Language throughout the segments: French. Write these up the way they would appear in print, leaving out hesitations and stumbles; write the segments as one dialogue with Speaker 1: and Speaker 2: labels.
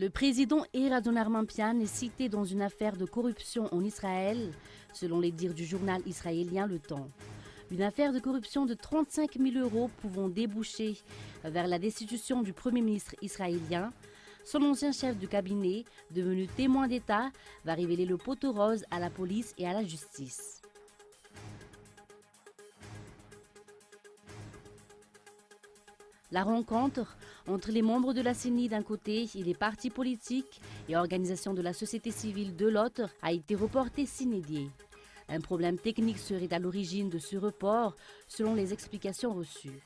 Speaker 1: Le président Ehud Olmert est cité dans une affaire de corruption en Israël, selon les dires du journal israélien Le Temps. Une affaire de corruption de 35 000 € pouvant déboucher vers la destitution du Premier ministre israélien. Son ancien chef de cabinet, devenu témoin d'État, va révéler le poteau rose à la police et à la justice. La rencontre entre les membres de la CENI d'un côté et les partis politiques et organisations de la société civile de l'autre a été reportée sine die. Un problème technique serait à l'origine de ce report, selon les explications reçues.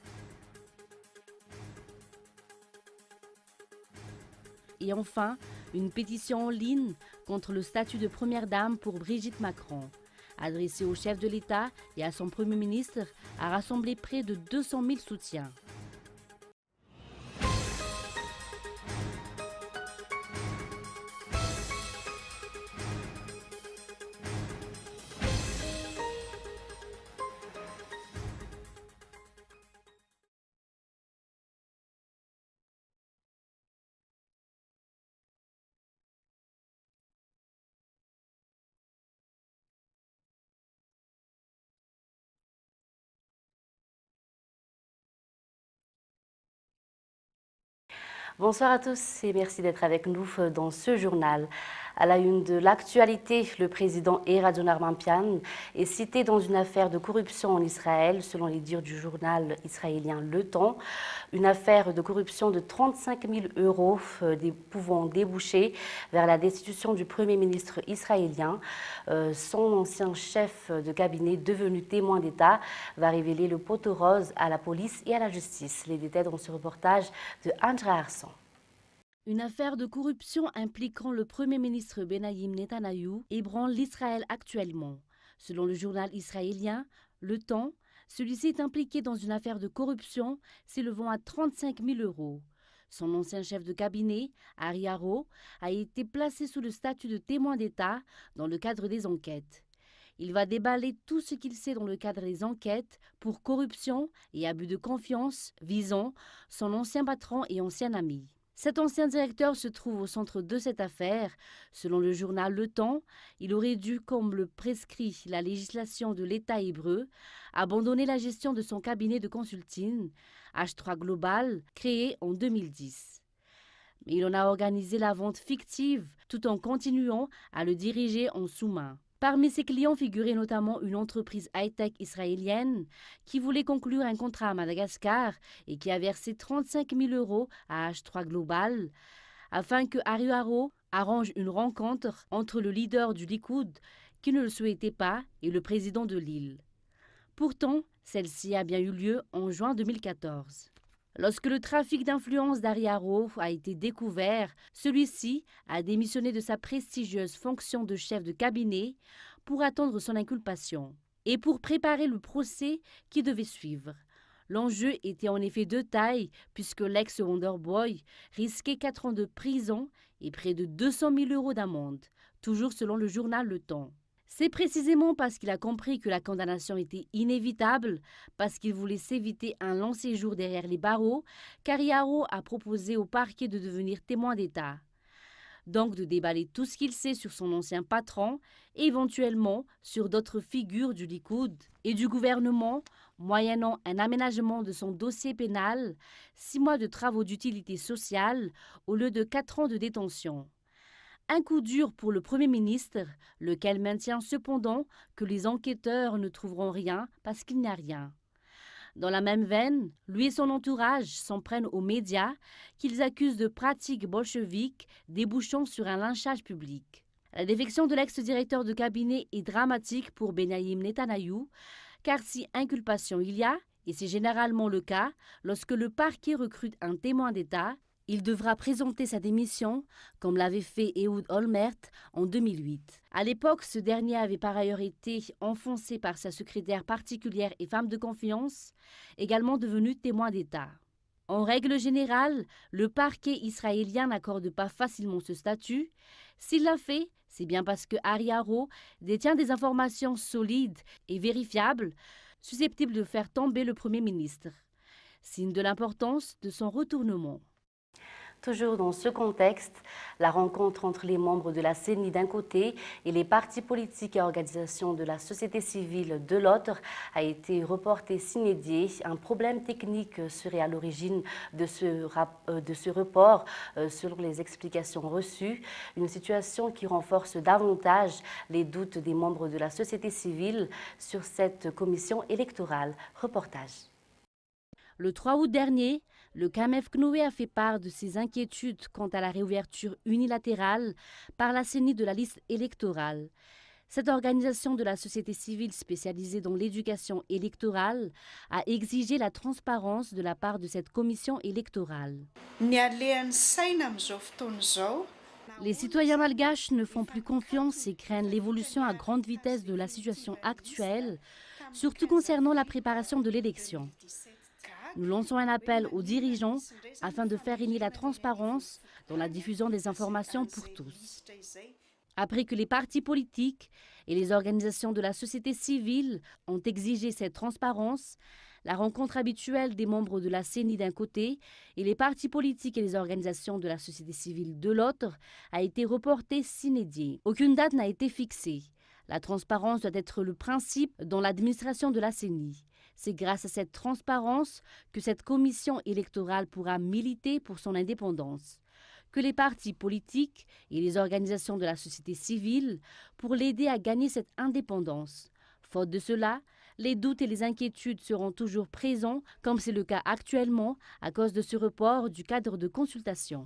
Speaker 1: Et enfin, une pétition en ligne contre le statut de première dame pour Brigitte Macron, adressée au chef de l'État et à son Premier ministre, a rassemblé près de 200 000 soutiens. Bonsoir à tous et merci d'être avec nous dans ce journal. À la une de l'actualité, le président Ehud Olmert est cité dans une affaire de corruption en Israël, selon les dires du journal israélien Le Temps. Une affaire de corruption de 35 000 € pouvant déboucher vers la destitution du Premier ministre israélien. Son ancien chef de cabinet, devenu témoin d'État, va révéler le poteau rose à la police et à la justice. Les détails dans ce reportage de André Arson. Une affaire de corruption impliquant le Premier ministre Benyamin Netanyahou ébranle l'Israël actuellement. Selon le journal israélien Le Temps, celui-ci est impliqué dans une affaire de corruption s'élevant à 35 000 €. Son ancien chef de cabinet, Ari Haro, a été placé sous le statut de témoin d'État dans le cadre des enquêtes. Il va déballer tout ce qu'il sait dans le cadre des enquêtes pour corruption et abus de confiance visant son ancien patron et ancien ami. Cet ancien directeur se trouve au centre de cette affaire. Selon le journal Le Temps, il aurait dû, comme le prescrit la législation de l'État hébreu, abandonner la gestion de son cabinet de consulting, H3 Global, créé en 2010. Mais il en a organisé la vente fictive tout en continuant à le diriger en sous-main. Parmi ses clients figurait notamment une entreprise high-tech israélienne qui voulait conclure un contrat à Madagascar et qui a versé 35 000 € à H3 Global afin que Ari Haro arrange une rencontre entre le leader du Likoud, qui ne le souhaitait pas, et le président de l'île. Pourtant, celle-ci a bien eu lieu en juin 2014. Lorsque le trafic d'influence d'Ari Haro a été découvert, celui-ci a démissionné de sa prestigieuse fonction de chef de cabinet pour attendre son inculpation et pour préparer le procès qui devait suivre. L'enjeu était en effet de taille puisque l'ex-Wonderboy risquait 4 ans de prison et près de 200 000 € d'amende, toujours selon le journal Le Temps. C'est précisément parce qu'il a compris que la condamnation était inévitable, parce qu'il voulait s'éviter un long séjour derrière les barreaux, qu'Ari Haro a proposé au parquet de devenir témoin d'État. Donc de déballer tout ce qu'il sait sur son ancien patron et éventuellement sur d'autres figures du Likoud et du gouvernement, moyennant un aménagement de son dossier pénal, 6 mois de travaux d'utilité sociale au lieu de 4 ans de détention. Un coup dur pour le Premier ministre, lequel maintient cependant que les enquêteurs ne trouveront rien parce qu'il n'y a rien. Dans la même veine, lui et son entourage s'en prennent aux médias qu'ils accusent de pratiques bolcheviques débouchant sur un lynchage public. La défection de l'ex-directeur de cabinet est dramatique pour Benyamin Netanyahou, car si inculpation il y a, et c'est généralement le cas, lorsque le parquet recrute un témoin d'État, il devra présenter sa démission, comme l'avait fait Ehud Olmert en 2008. À l'époque, ce dernier avait par ailleurs été enfoncé par sa secrétaire particulière et femme de confiance, également devenue témoin d'État. En règle générale, le parquet israélien n'accorde pas facilement ce statut. S'il l'a fait, c'est bien parce que Ari Haro détient des informations solides et vérifiables, susceptibles de faire tomber le Premier ministre. Signe de l'importance de son retournement. Toujours dans ce contexte, la rencontre entre les membres de la CENI d'un côté et les partis politiques et organisations de la société civile de l'autre a été reportée sine die. Un problème technique serait à l'origine de ce report, selon les explications reçues. Une situation qui renforce davantage les doutes des membres de la société civile sur cette commission électorale. Reportage.
Speaker 2: Le 3 août dernier, le CAMEF CNOE a fait part de ses inquiétudes quant à la réouverture unilatérale par la CENI de la liste électorale. Cette organisation de la société civile spécialisée dans l'éducation électorale a exigé la transparence de la part de cette commission électorale. Les citoyens malgaches ne font plus confiance et craignent l'évolution à grande vitesse de la situation actuelle, surtout concernant la préparation de l'élection. Nous lançons un appel aux dirigeants afin de faire régner la transparence dans la diffusion des informations pour tous. Après que les partis politiques et les organisations de la société civile ont exigé cette transparence, la rencontre habituelle des membres de la CENI d'un côté et les partis politiques et les organisations de la société civile de l'autre a été reportée sine die. Aucune date n'a été fixée. La transparence doit être le principe dans l'administration de la CENI. C'est grâce à cette transparence que cette commission électorale pourra militer pour son indépendance. Que les partis politiques et les organisations de la société civile pour l'aider à gagner cette indépendance. Faute de cela, les doutes et les inquiétudes seront toujours présents, comme c'est le cas actuellement à cause de ce report du cadre de consultation.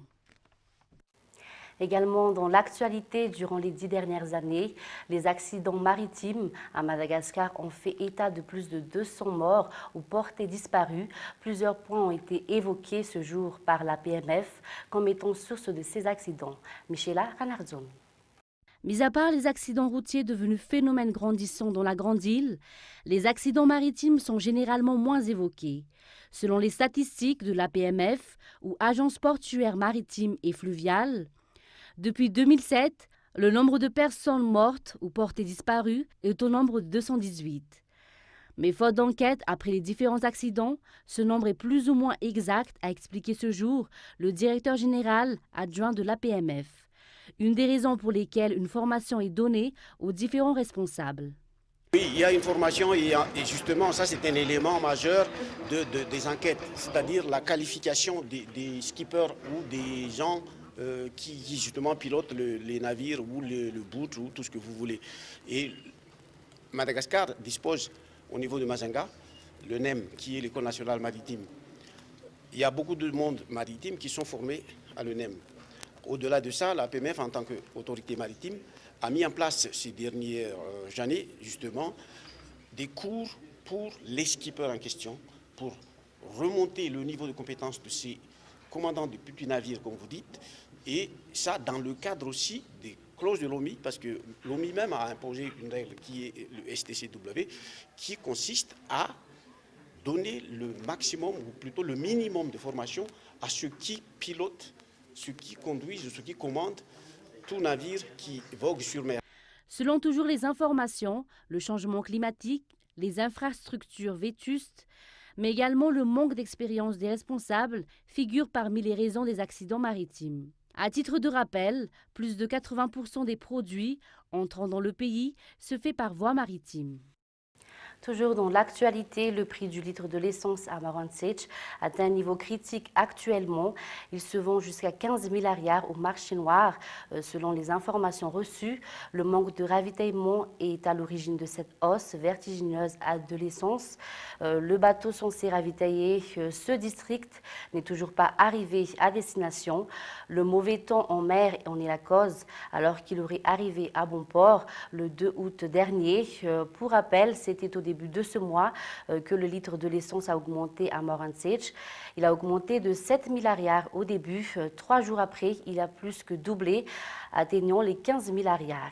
Speaker 1: Également dans l'actualité, durant les 10 dernières années, les accidents maritimes à Madagascar ont fait état de plus de 200 morts ou portés disparus. Plusieurs points ont été évoqués ce jour par la PMF comme étant source de ces accidents. Michela Ranardzon.
Speaker 2: Mis à part les accidents routiers devenus phénomènes grandissants dans la Grande Île, les accidents maritimes sont généralement moins évoqués. Selon les statistiques de la PMF, ou Agence portuaire maritime et fluviale, depuis 2007, le nombre de personnes mortes ou portées disparues est au nombre de 218. Mais faute d'enquête après les différents accidents, ce nombre est plus ou moins exact, a expliqué ce jour le directeur général adjoint de l'APMF. Une des raisons pour lesquelles une formation est donnée aux différents responsables.
Speaker 3: Oui, il y a une formation et justement ça c'est un élément majeur des enquêtes, c'est-à-dire la qualification des skippers ou des gens qui justement pilotent les navires ou le boot ou tout ce que vous voulez. Et Madagascar dispose au niveau de Mazanga, le NEM qui est l'École nationale maritime. Il y a beaucoup de monde maritime qui sont formés à l'ENEM. Au-delà de ça, la PMF en tant qu'autorité maritime a mis en place ces dernières années justement des cours pour les skippers en question, pour remonter le niveau de compétence de ces commandants de petits navires, comme vous dites, et ça dans le cadre aussi des clauses de l'OMI, parce que l'OMI même a imposé une règle qui est le STCW, qui consiste à donner le maximum, ou plutôt le minimum de formation à ceux qui pilotent, ceux qui conduisent ou ceux qui commandent tout navire qui vogue sur mer.
Speaker 2: Selon toujours les informations, le changement climatique, les infrastructures vétustes, mais également le manque d'expérience des responsables figurent parmi les raisons des accidents maritimes. À titre de rappel, plus de 80% des produits entrant dans le pays se fait par voie maritime.
Speaker 1: Toujours dans l'actualité, le prix du litre de l'essence à Maransech atteint un niveau critique actuellement. Il se vend jusqu'à 15 000 ariars au marché noir. Selon les informations reçues, le manque de ravitaillement est à l'origine de cette hausse vertigineuse de l'essence. Le bateau censé ravitailler ce district n'est toujours pas arrivé à destination. Le mauvais temps en mer en est la cause, alors qu'il aurait arrivé à bon port le 2 août dernier. Pour rappel, c'était au début de ce mois que le litre de l'essence a augmenté à Maransech. Il a augmenté de 7 000 ariars au début. 3 jours après, il a plus que doublé, atteignant les 15 000 ariars.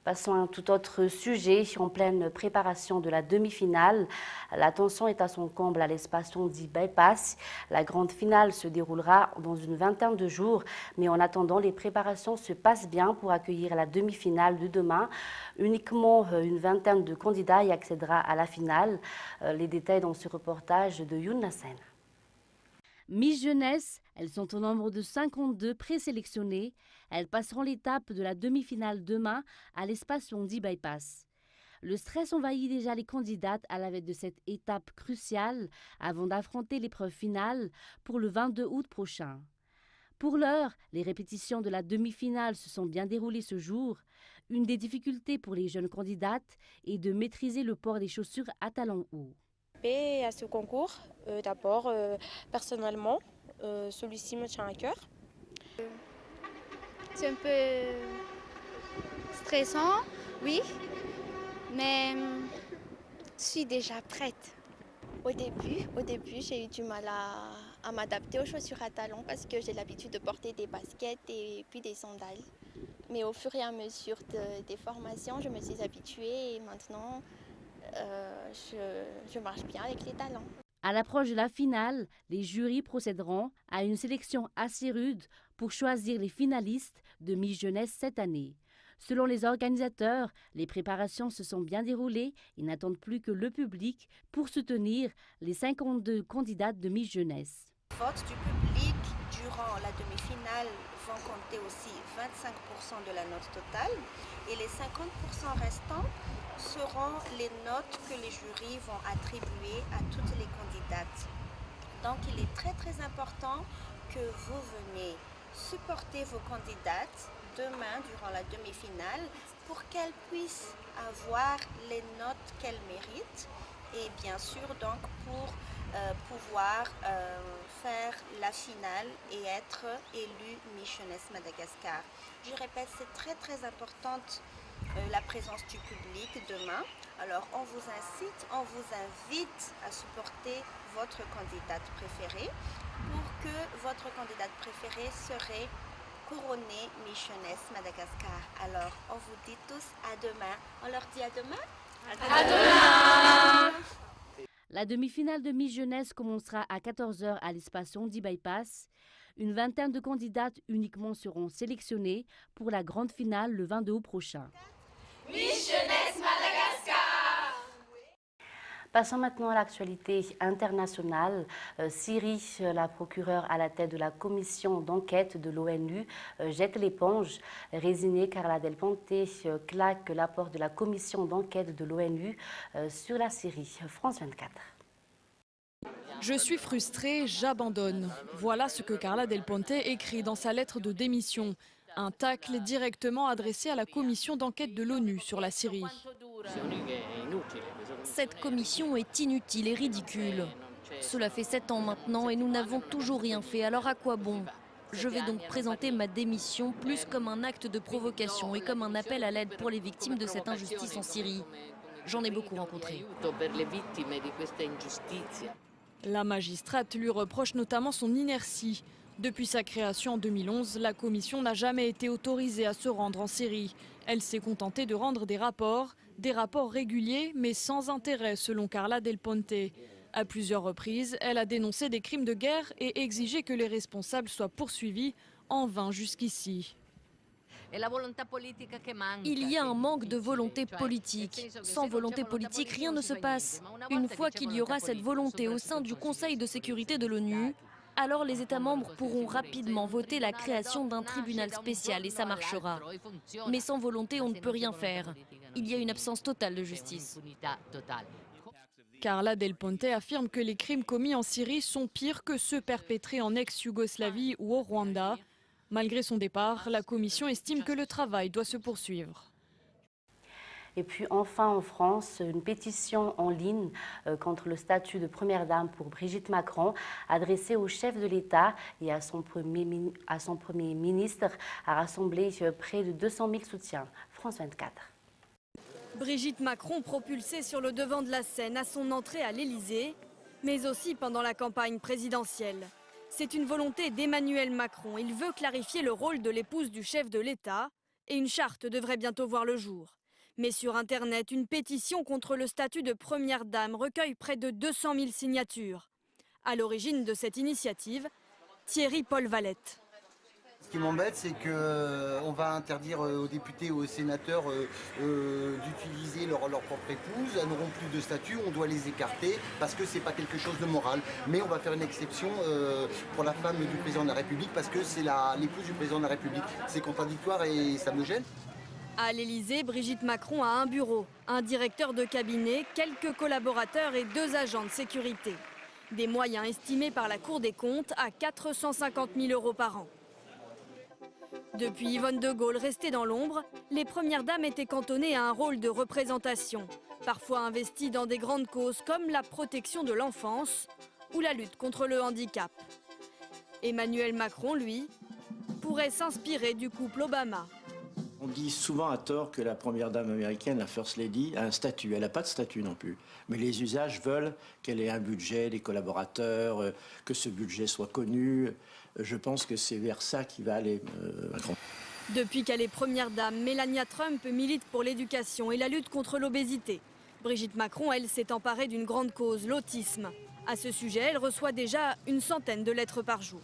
Speaker 1: Passons à un tout autre sujet. En pleine préparation de la demi-finale, la tension est à son comble à l'espace dit Bypass. La grande finale se déroulera dans une vingtaine de jours, mais en attendant, les préparations se passent bien pour accueillir la demi-finale de demain. Uniquement une vingtaine de candidats y accédera à la finale. Les détails dans ce reportage de Youn Nassen.
Speaker 2: Miss Jeunesse, elles sont au nombre de 52 présélectionnées. Elles passeront l'étape de la demi-finale demain à l'espace Londi Bypass. Le stress envahit déjà les candidates à la veille de cette étape cruciale avant d'affronter l'épreuve finale pour le 22 août prochain. Pour l'heure, les répétitions de la demi-finale se sont bien déroulées ce jour. Une des difficultés pour les jeunes candidates est de maîtriser le port des chaussures à talons hauts.
Speaker 4: À ce concours, d'abord, personnellement, celui-ci me tient à cœur.
Speaker 5: C'est un peu stressant, oui, mais je suis déjà prête.
Speaker 6: Au début, j'ai eu du mal à m'adapter aux chaussures à talons parce que j'ai l'habitude de porter des baskets et puis des sandales. Mais au fur et à mesure des formations, je me suis habituée et maintenant, je marche bien avec les talons.
Speaker 2: À l'approche de la finale, les jurys procéderont à une sélection assez rude pour choisir les finalistes de Miss Jeunesse cette année. Selon les organisateurs, les préparations se sont bien déroulées et n'attendent plus que le public pour soutenir les 52 candidates de Miss Jeunesse.
Speaker 7: Les votes du public durant la demi-finale vont compter aussi 25% de la note totale et les 50% restants seront les notes que les jurys vont attribuer à toutes les candidates. Donc il est très important que vous venez supporter vos candidates demain durant la demi-finale pour qu'elles puissent avoir les notes qu'elles méritent et bien sûr donc pour pouvoir faire la finale et être élue Miss Jeunesse Madagascar. Je répète, c'est très importante la présence du public demain. Alors on vous invite à supporter votre candidate préférée pour que votre candidate préférée serait couronnée Miss Jeunesse Madagascar. Alors on vous dit tous à demain. On leur dit à demain?
Speaker 5: À demain!
Speaker 2: La demi-finale de Miss Jeunesse commencera à 14h à l'espace Londi Bypass. Une vingtaine de candidates uniquement seront sélectionnées pour la grande finale le 22 août prochain.
Speaker 5: Miss Jeunesse Madagascar!
Speaker 1: Passons maintenant à l'actualité internationale. Syrie, la procureure à la tête de la commission d'enquête de l'ONU, jette l'éponge. Résignée, Carla Del Ponte claque l'apport de la commission d'enquête de l'ONU sur la Syrie. France 24.
Speaker 8: Je suis frustrée, j'abandonne. Voilà ce que Carla Del Ponte écrit dans sa lettre de démission. Un tacle directement adressé à la commission d'enquête de l'ONU sur la Syrie.
Speaker 9: Cette commission est inutile et ridicule. Cela fait 7 ans maintenant et nous n'avons toujours rien fait, alors à quoi bon? Je vais donc présenter ma démission plus comme un acte de provocation et comme un appel à l'aide pour les victimes de cette injustice en Syrie. J'en ai beaucoup rencontré.
Speaker 8: La magistrate lui reproche notamment son inertie. Depuis sa création en 2011, la commission n'a jamais été autorisée à se rendre en Syrie. Elle s'est contentée de rendre des rapports réguliers mais sans intérêt selon Carla Del Ponte. À plusieurs reprises, elle a dénoncé des crimes de guerre et exigé que les responsables soient poursuivis, en vain jusqu'ici.
Speaker 9: Il y a un manque de volonté politique. Sans volonté politique, rien ne se passe. Une fois qu'il y aura cette volonté au sein du Conseil de sécurité de l'ONU, alors les États membres pourront rapidement voter la création d'un tribunal spécial et ça marchera. Mais sans volonté, on ne peut rien faire. Il y a une absence totale de justice.
Speaker 8: Carla Del Ponte affirme que les crimes commis en Syrie sont pires que ceux perpétrés en ex-Yougoslavie ou au Rwanda. Malgré son départ, la commission estime que le travail doit se poursuivre.
Speaker 1: Et puis enfin en France, une pétition en ligne contre le statut de première dame pour Brigitte Macron, adressée au chef de l'État et à son premier ministre, a rassemblé près de 200 000 soutiens. France 24.
Speaker 10: Brigitte Macron propulsée sur le devant de la scène à son entrée à l'Élysée, mais aussi pendant la campagne présidentielle. C'est une volonté d'Emmanuel Macron. Il veut clarifier le rôle de l'épouse du chef de l'État et une charte devrait bientôt voir le jour. Mais sur Internet, une pétition contre le statut de première dame recueille près de 200 000 signatures. À l'origine de cette initiative, Thierry Paul Valette.
Speaker 11: qui m'embête, c'est qu'on va interdire aux députés ou aux sénateurs d'utiliser leur propre épouse. Elles n'auront plus de statut, on doit les écarter parce que c'est pas quelque chose de moral. Mais on va faire une exception pour la femme du président de la République parce que c'est l'épouse du président de la République. C'est contradictoire et ça me gêne.
Speaker 10: À l'Élysée, Brigitte Macron a un bureau, un directeur de cabinet, quelques collaborateurs et 2 agents de sécurité. Des moyens estimés par la Cour des comptes à 450 000 € par an. Depuis Yvonne de Gaulle restée dans l'ombre, les premières dames étaient cantonnées à un rôle de représentation, parfois investies dans des grandes causes comme la protection de l'enfance ou la lutte contre le handicap. Emmanuel Macron, lui, pourrait s'inspirer du couple Obama.
Speaker 12: On dit souvent à tort que la première dame américaine, la First Lady, a un statut. Elle n'a pas de statut non plus. Mais les usages veulent qu'elle ait un budget, des collaborateurs, que ce budget soit connu. Je pense que c'est vers ça qu'il va aller Macron.
Speaker 10: Depuis qu'elle est première dame, Melania Trump milite pour l'éducation et la lutte contre l'obésité. Brigitte Macron, elle, s'est emparée d'une grande cause, l'autisme. À ce sujet, elle reçoit déjà une centaine de lettres par jour.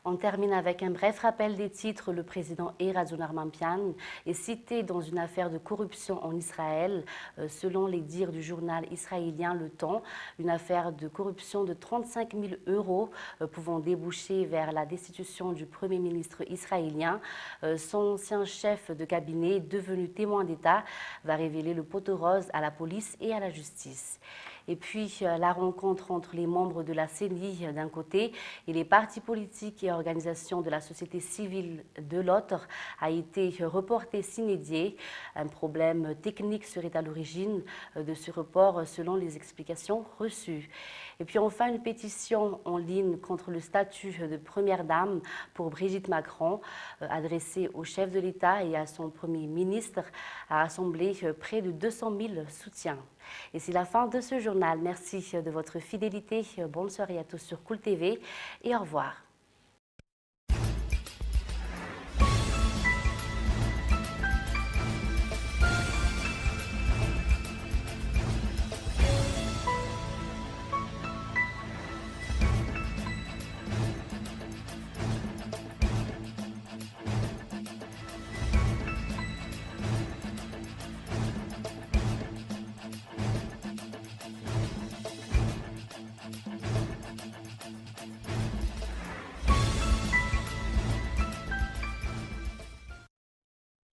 Speaker 1: On termine avec un bref rappel des titres. Le président Erazoun Armampian est cité dans une affaire de corruption en Israël. Selon les dires du journal israélien Le Temps, une affaire de corruption de 35 000 € pouvant déboucher vers la destitution du Premier ministre israélien. Son ancien chef de cabinet, devenu témoin d'État, va révéler le poteau rose à la police et à la justice. Et puis, la rencontre entre les membres de la CENI d'un côté et les partis politiques et organisations de la société civile de l'autre a été reportée sine die. Un problème technique serait à l'origine de ce report selon les explications reçues. Et puis enfin, une pétition en ligne contre le statut de première dame pour Brigitte Macron, adressée au chef de l'État et à son Premier ministre, a rassemblé près de 200 000 soutiens. Et c'est la fin de ce journal. Merci de votre fidélité. Bonne soirée à tous sur Cool TV et au revoir.